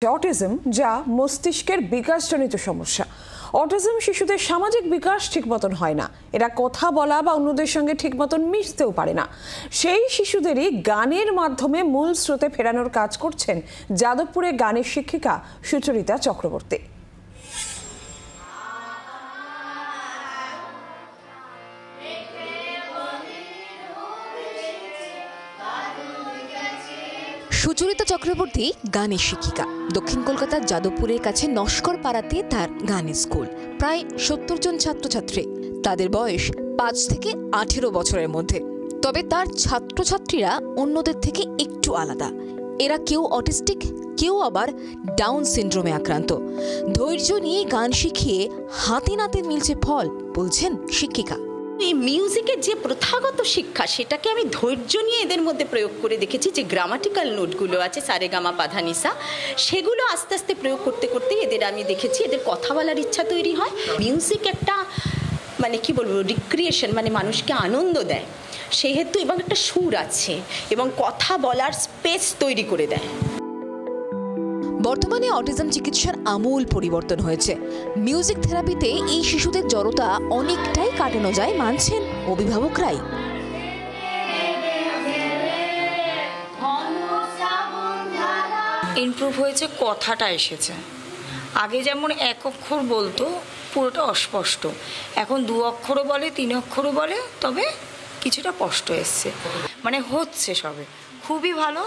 Autism যা মস্তিষ্কের বিকাশজনিত সমস্যা। অটিজম শিশুদের সামাজিক বিকাশ ঠিক মতন হয় না, এরা কথা বলা বা অন্যদের সঙ্গে ঠিক মতন মিশতেও পারে না। সেই শিশুদেরই গানের মাধ্যমে মূল স্রোতে ফেরানোর কাজ করছেন যাদবপুরে গানের শিক্ষিকা সুচরিতা চক্রবর্তী। সুচরিতা চক্রবর্তী গানের শিক্ষিকা। দক্ষিণ কলকাতার যাদবপুরের কাছে নস্কর পাড়াতে তার গানের স্কুল। প্রায় 70 জন ছাত্রছাত্রী, তাদের বয়স 5 থেকে 18 বছরের মধ্যে। তবে তার ছাত্রছাত্রীরা অন্যদের থেকে একটু আলাদা। এরা কেউ অটিস্টিক, কেউ আবার ডাউন সিনড্রোমে আক্রান্ত। ধৈর্য নিয়ে গান শিখিয়ে হাতে নাতে মিলছে ফল, বলছেন শিক্ষিকা। এই মিউজিকের যে প্রথাগত শিক্ষা, সেটাকে আমি ধৈর্য নিয়ে এদের মধ্যে প্রয়োগ করে দেখেছি। যে গ্রামাটিক্যাল নোটগুলো আছে সারেগামা পাধানিসা, সেগুলো আস্তে আস্তে প্রয়োগ করতে করতে এদের আমি দেখেছি এদের কথা বলার ইচ্ছা তৈরি হয়। মিউজিক একটা কি বলবো রিক্রিয়েশন, মানুষকে আনন্দ দেয় সেহেতু, এবং একটা সুর আছে এবং কথা বলার স্পেস তৈরি করে দেয়। বর্তমানে অটিজম চিকিৎসার আমূল পরিবর্তন হয়েছে। মিউজিক থেরাপিতে এই শিশুদের জড়তা অনেকটাই কাটানো যায় মানছেন অভিভাবকরাই। ইমপ্রুভ হয়েছে, কথাটা এসেছে। আগে যেমন এক অক্ষর বলতো পুরোটা অস্পষ্ট, এখন 2 অক্ষরও বলে, 3 অক্ষরও বলে, তবে কিছুটা স্পষ্ট এসছে, হচ্ছে সবে, খুবই ভালো।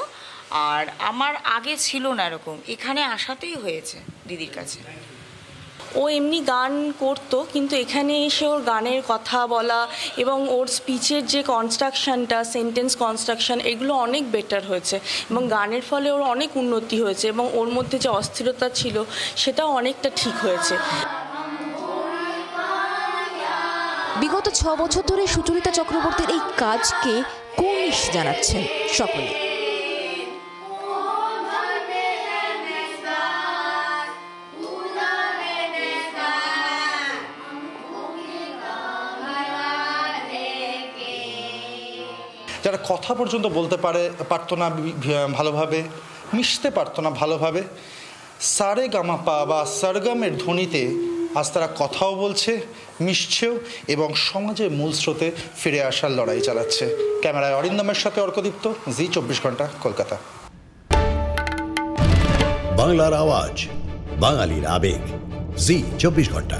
আর আমার আগে ছিল না এরকম, এখানে আসাতেই হয়েছে দিদির কাছে। ও এমনি গান করতো, কিন্তু এখানে এসে ওর গানের কথা বলা এবং ওর স্পিচের যে কনস্ট্রাকশনটা, সেন্টেন্স কনস্ট্রাকশন, এগুলো অনেক বেটার হয়েছে এবং গানের ফলে ওর অনেক উন্নতি হয়েছে এবং ওর মধ্যে যে অস্থিরতা ছিল সেটাও অনেকটা ঠিক হয়েছে। বিগত 6 বছর ধরে সুচরিতা চক্রবর্তীর এই কাজকে কুর্নিশ জানাচ্ছেন সকলে। যারা কথা পর্যন্ত বলতে পারতো না ভালোভাবে, মিশতে পারতো না ভালোভাবে, সারে গামাপা বা সরগমের ধ্বনিতে আজ তারা কথাও বলছে, মিশছেও এবং সমাজের মূল স্রোতে ফিরে আসার লড়াই চালাচ্ছে। ক্যামেরায় অরিন্দমের সাথে অর্কদীপ্ত, জি 24 ঘন্টা, কলকাতা। বাংলার আওয়াজ, বাঙালির আবেগ, জি 24 ঘন্টা।